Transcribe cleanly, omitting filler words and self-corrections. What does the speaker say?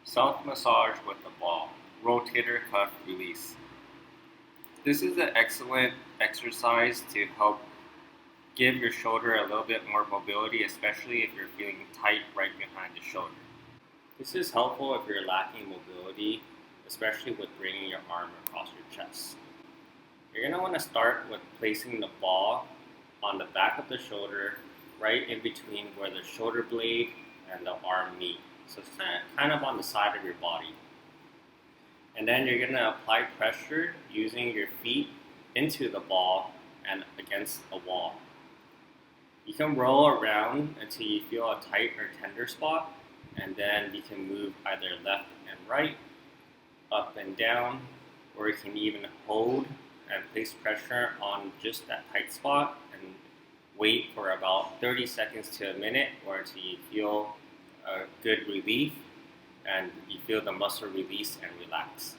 Self-massage with the ball, rotator cuff release. This is an excellent exercise to help give your shoulder a little bit more mobility, especially if you're feeling tight right behind the shoulder. This is helpful if you're lacking mobility, especially with bringing your arm across your chest. You're going to want to start with placing the ball on the back of the shoulder, right in between where the shoulder blade and the arm meet. So it's kind of on the side of your body. And then you're going to apply pressure using your feet into the ball and against a wall. You can roll around until you feel a tight or tender spot, and then you can move either left and right, up and down, or you can even hold and place pressure on just that tight spot and wait for about 30 seconds to a minute or until you feel a good relief and you feel the muscle release and relax.